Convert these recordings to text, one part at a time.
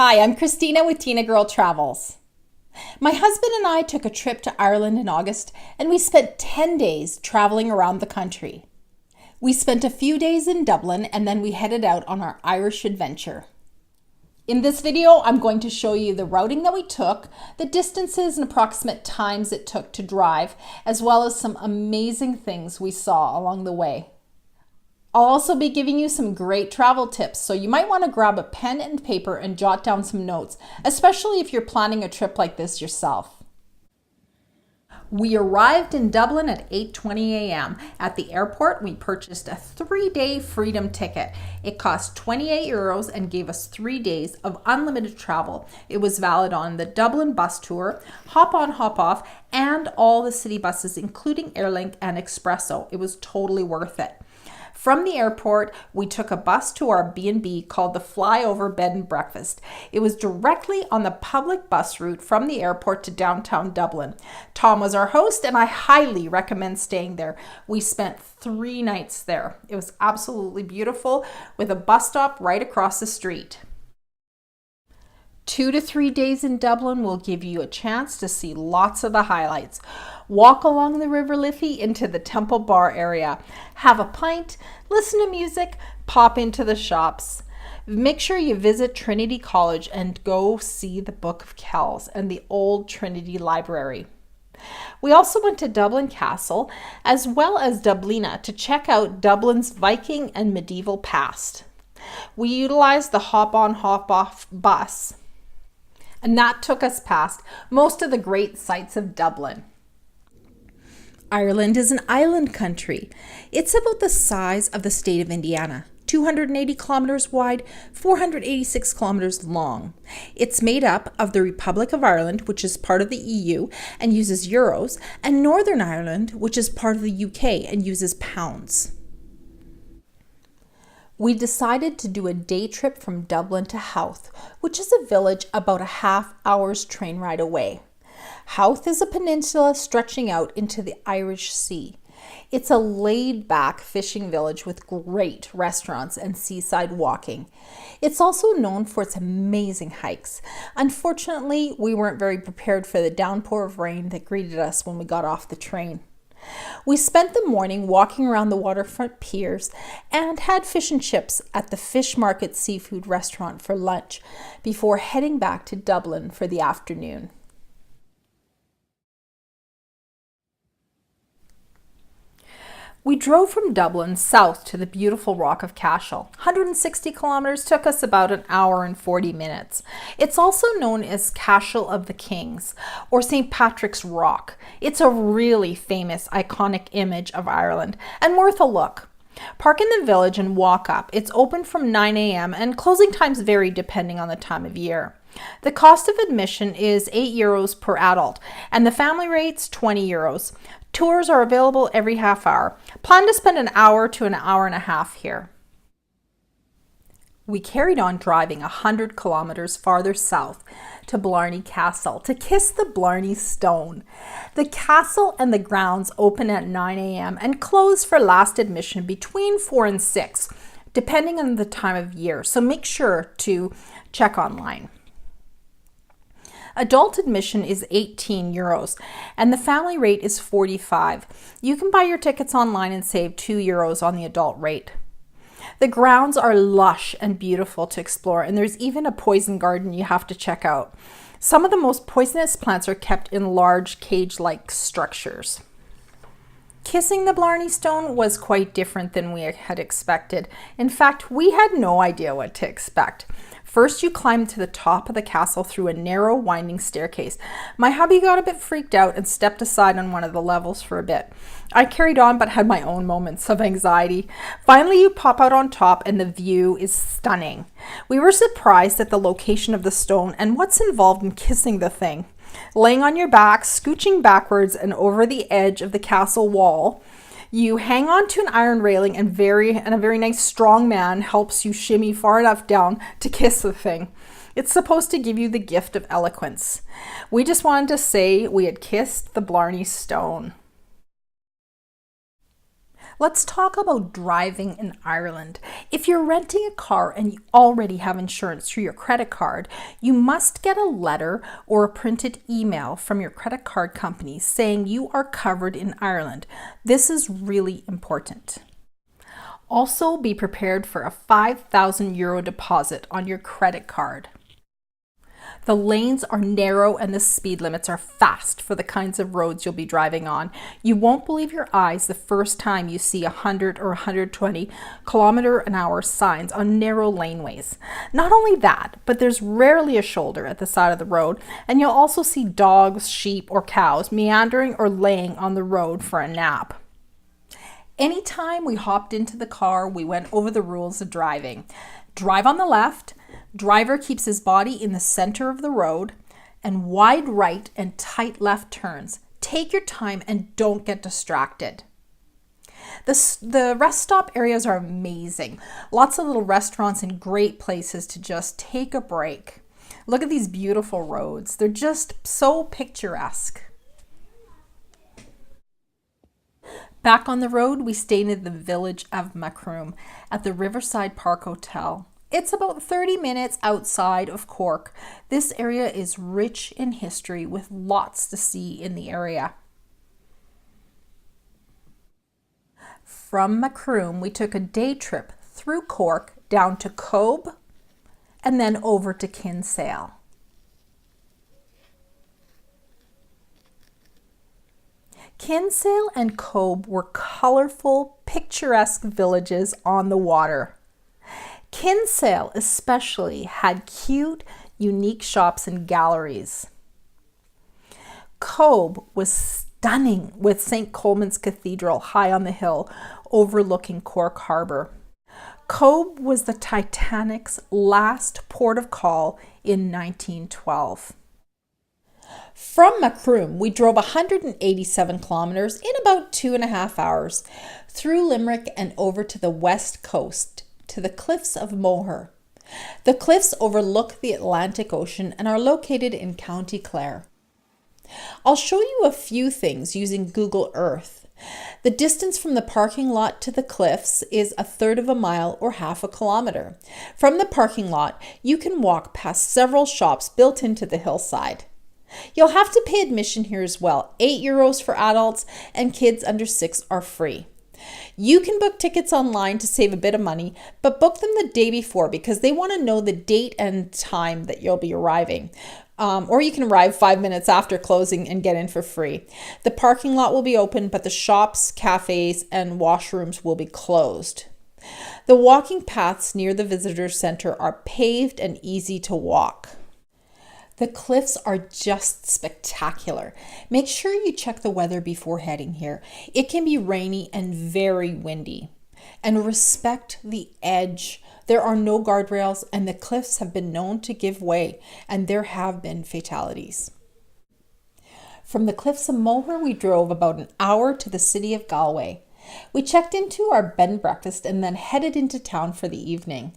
Hi, I'm Christina with Tinagirl Travels. My husband and I took a trip to Ireland in August, and we spent 10 days traveling around the country. We spent a few days in Dublin, and then we headed out on our Irish adventure. In this video, I'm going to show you the routing that we took, the distances and approximate times it took to drive, as well as some amazing things we saw along the way. I'll also be giving you some great travel tips, so you might want to grab a pen and paper and jot down some notes, especially if you're planning a trip like this yourself. We arrived in Dublin at 8:20 a.m. At the airport, we purchased a 3-day freedom ticket. It cost €28 and gave us 3 days of unlimited travel. It was valid on the Dublin bus tour, hop on, hop off, and all the city buses, including Airlink and Expresso. It was totally worth it. From the airport, we took a bus to our B&B called the Flyover Bed and Breakfast. It was directly on the public bus route from the airport to downtown Dublin. Tom was our host, and I highly recommend staying there. We spent 3 nights there. It was absolutely beautiful, with a bus stop right across the street. 2 to 3 days in Dublin will give you a chance to see lots of the highlights. Walk along the River Liffey into the Temple Bar area. Have a pint, listen to music, pop into the shops. Make sure you visit Trinity College and go see the Book of Kells and the Old Trinity Library. We also went to Dublin Castle as well as Dublina to check out Dublin's Viking and medieval past. We utilized the hop-on, hop-off bus, and that took us past most of the great sights of Dublin. Ireland is an island country. It's about the size of the state of Indiana, 280 kilometers wide, 486 kilometers long. It's made up of the Republic of Ireland, which is part of the EU and uses euros, and Northern Ireland, which is part of the UK and uses pounds. We decided to do a day trip from Dublin to Howth, which is a village about a half-hour's train ride away. Howth is a peninsula stretching out into the Irish Sea. It's a laid-back fishing village with great restaurants and seaside walking. It's also known for its amazing hikes. Unfortunately, we weren't very prepared for the downpour of rain that greeted us when we got off the train. We spent the morning walking around the waterfront piers and had fish and chips at the Fish Market Seafood Restaurant for lunch before heading back to Dublin for the afternoon. We drove from Dublin south to the beautiful Rock of Cashel. 160 kilometers took us about an hour and 40 minutes. It's also known as Cashel of the Kings or St. Patrick's Rock. It's a really famous, iconic image of Ireland and worth a look. Park in the village and walk up. It's open from 9 a.m. and closing times vary depending on the time of year. The cost of admission is €8 per adult and the family rate's €20. Tours are available every half hour. Plan to spend an hour to an hour and a half here. We carried on driving 100 kilometers farther south to Blarney Castle to kiss the Blarney Stone. The castle and the grounds open at 9 a.m. and close for last admission between 4 and 6, depending on the time of year, so make sure to check online. Adult admission is €18 and the family rate is $45. You can buy your tickets online and save €2 on the adult rate. The grounds are lush and beautiful to explore, and there's even a poison garden you have to check out. Some of the most poisonous plants are kept in large cage-like structures. Kissing the Blarney Stone was quite different than we had expected. In fact, we had no idea what to expect. First, you climb to the top of the castle through a narrow, winding staircase. My hubby got a bit freaked out and stepped aside on one of the levels for a bit. I carried on but had my own moments of anxiety. Finally, you pop out on top and the view is stunning. We were surprised at the location of the stone and what's involved in kissing the thing. Laying on your back, scooching backwards and over the edge of the castle wall, you hang on to an iron railing and a very nice strong man helps you shimmy far enough down to kiss the thing. It's supposed to give you the gift of eloquence. We just wanted to say we had kissed the Blarney Stone. Let's talk about driving in Ireland. If you're renting a car and you already have insurance through your credit card, you must get a letter or a printed email from your credit card company saying you are covered in Ireland. This is really important. Also, be prepared for a €5,000 deposit on your credit card. The lanes are narrow and the speed limits are fast for the kinds of roads you'll be driving on. You won't believe your eyes the first time you see 100 or 120-kilometer-an-hour signs on narrow laneways. Not only that, but there's rarely a shoulder at the side of the road, and you'll also see dogs, sheep, or cows meandering or laying on the road for a nap. Anytime we hopped into the car, we went over the rules of driving. Drive on the left. Driver keeps his body in the center of the road, and wide right and tight left turns. Take your time and don't get distracted. The rest stop areas are amazing. Lots of little restaurants and great places to just take a break. Look at these beautiful roads. They're just so picturesque. Back on the road, we stayed in the village of Macroom at the Riverside Park Hotel. It's about 30 minutes outside of Cork. This area is rich in history with lots to see in the area. From Macroom, we took a day trip through Cork down to Cobh and then over to Kinsale. Kinsale and Cobh were colorful, picturesque villages on the water. Kinsale especially had cute, unique shops and galleries. Cobh was stunning with St. Colman's Cathedral high on the hill overlooking Cork Harbour. Cobh was the Titanic's last port of call in 1912. From Macroom, we drove 187 kilometers in about 2.5 hours through Limerick and over to the west coast to the cliffs of Moher. The cliffs overlook the Atlantic Ocean and are located in County Clare. I'll show you a few things using Google Earth. The distance from the parking lot to the cliffs is 1/3 of a mile or 1/2 kilometer. From the parking lot, you can walk past several shops built into the hillside. You'll have to pay admission here as well, €8 for adults, and kids under 6 are free. You can book tickets online to save a bit of money, but book them the day before because they want to know the date and time that you'll be arriving. Or you can arrive 5 minutes after closing and get in for free. The parking lot will be open, but the shops, cafes, and washrooms will be closed. The walking paths near the visitor center are paved and easy to walk. The cliffs are just spectacular. Make sure you check the weather before heading here. It can be rainy and very windy. And respect the edge. There are no guardrails and the cliffs have been known to give way, and there have been fatalities. From the cliffs of Moher, we drove about an hour to the city of Galway. We checked into our bed and breakfast and then headed into town for the evening.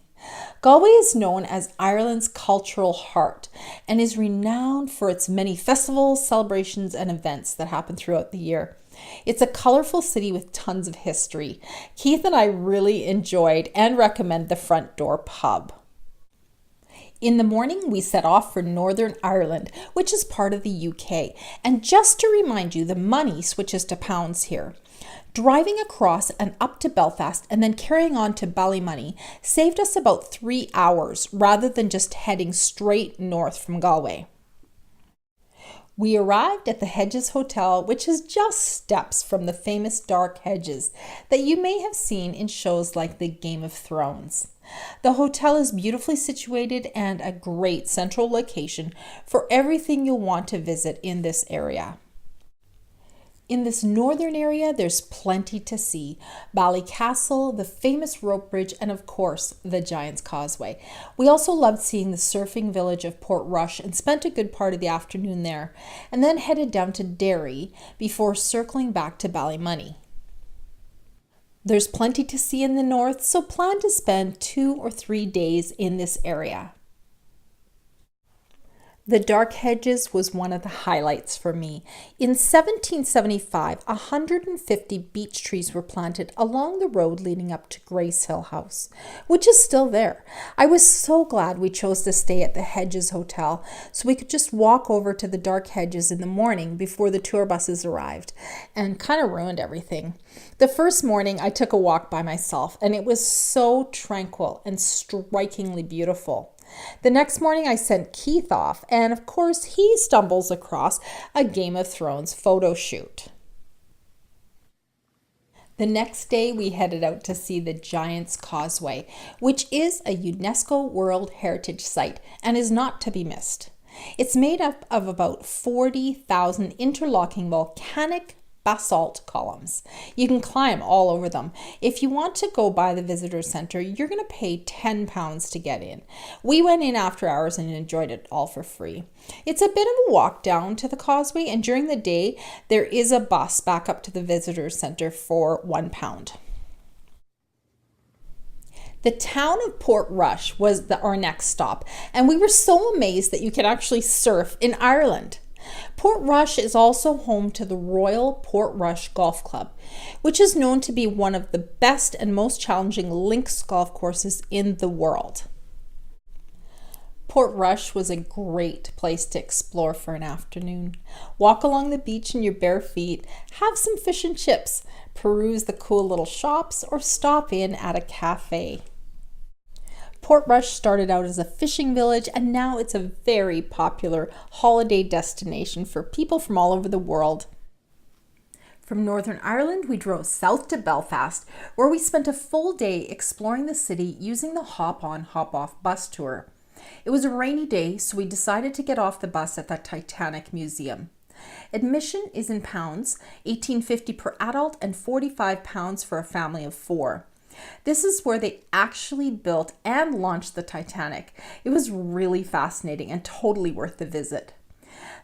Galway is known as Ireland's cultural heart and is renowned for its many festivals, celebrations, and events that happen throughout the year. It's a colorful city with tons of history. Keith and I really enjoyed and recommend the Front Door pub. In the morning, we set off for Northern Ireland, which is part of the UK. And just to remind you, the money switches to pounds here. Driving across and up to Belfast and then carrying on to Ballymoney saved us about 3 hours rather than just heading straight north from Galway. We arrived at the Hedges Hotel, which is just steps from the famous Dark Hedges that you may have seen in shows like the Game of Thrones. The hotel is beautifully situated and a great central location for everything you'll want to visit in this area. In this northern area, there's plenty to see. Ballycastle, the famous rope bridge, and of course, the Giant's Causeway. We also loved seeing the surfing village of Portrush and spent a good part of the afternoon there, and then headed down to Derry before circling back to Ballymoney. There's plenty to see in the north, so plan to spend 2 or 3 days in this area. The Dark Hedges was one of the highlights for me. In 1775, 150 beech trees were planted along the road leading up to Grace Hill House, which is still there. I was so glad we chose to stay at the Hedges Hotel so we could just walk over to the Dark Hedges in the morning before the tour buses arrived, and kind of ruined everything. The first morning I took a walk by myself and it was so tranquil and strikingly beautiful. The next morning I sent Keith off, and of course he stumbles across a Game of Thrones photo shoot. The next day we headed out to see the Giant's Causeway, which is a UNESCO World Heritage Site and is not to be missed. It's made up of about 40,000 interlocking volcanic basalt columns. You can climb all over them. If you want to go by the visitor center, you're going to pay £10 to get in. We went in after hours and enjoyed it all for free. It's a bit of a walk down to the causeway, and during the day there is a bus back up to the visitor center for £1. The town of Portrush was our next stop, and we were so amazed that you could actually surf in Ireland. Portrush is also home to the Royal Portrush Golf Club, which is known to be one of the best and most challenging links golf courses in the world. Portrush was a great place to explore for an afternoon. Walk along the beach in your bare feet, have some fish and chips, peruse the cool little shops, or stop in at a cafe. Portrush started out as a fishing village, and now it's a very popular holiday destination for people from all over the world. From Northern Ireland, we drove south to Belfast, where we spent a full day exploring the city using the hop-on, hop-off bus tour. It was a rainy day, so we decided to get off the bus at the Titanic Museum. Admission is in pounds, $18.50 per adult and £45 for a family of 4. This is where they actually built and launched the Titanic. It was really fascinating and totally worth the visit.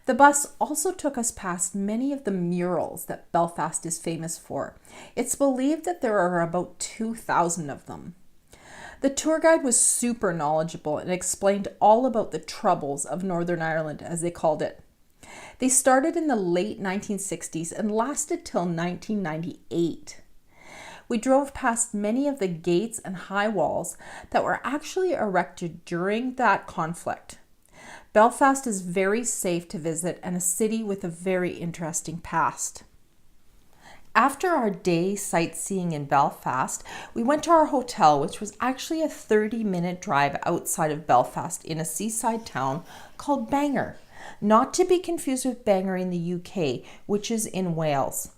The bus also took us past many of the murals that Belfast is famous for. It's believed that there are about 2,000 of them. The tour guide was super knowledgeable and explained all about the troubles of Northern Ireland, as they called it. They started in the late 1960s and lasted till 1998. We drove past many of the gates and high walls that were actually erected during that conflict. Belfast is very safe to visit and a city with a very interesting past. After our day sightseeing in Belfast, we went to our hotel, which was actually a 30-minute drive outside of Belfast in a seaside town called Bangor, not to be confused with Bangor in the UK, which is in Wales.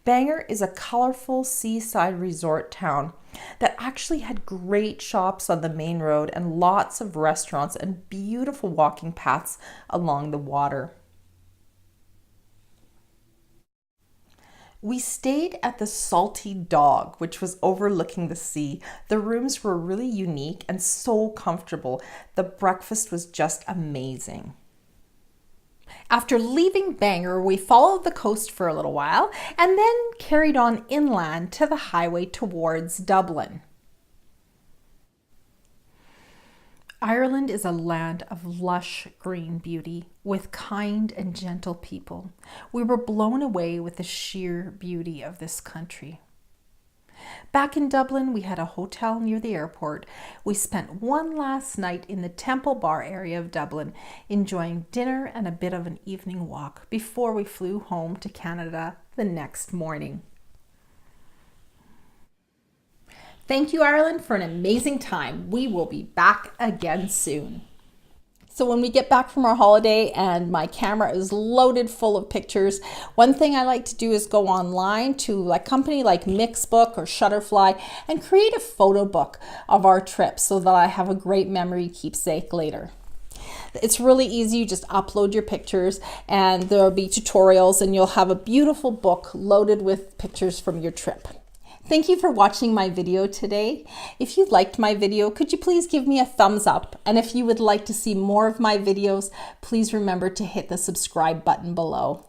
Bangor is a colorful seaside resort town that actually had great shops on the main road and lots of restaurants and beautiful walking paths along the water. We stayed at the Salty Dog, which was overlooking the sea. The rooms were really unique and so comfortable. The breakfast was just amazing. After leaving Bangor, we followed the coast for a little while and then carried on inland to the highway towards Dublin. Ireland is a land of lush green beauty with kind and gentle people. We were blown away with the sheer beauty of this country. Back in Dublin, we had a hotel near the airport. We spent one last night in the Temple Bar area of Dublin, enjoying dinner and a bit of an evening walk before we flew home to Canada the next morning. Thank you, Ireland, for an amazing time. We will be back again soon. So when we get back from our holiday and my camera is loaded full of pictures, one thing I like to do is go online to a company like Mixbook or Shutterfly and create a photo book of our trip so that I have a great memory keepsake later. It's really easy. You just upload your pictures and there'll be tutorials and you'll have a beautiful book loaded with pictures from your trip. Thank you for watching my video today. If you liked my video, could you please give me a thumbs up? And if you would like to see more of my videos, please remember to hit the subscribe button below.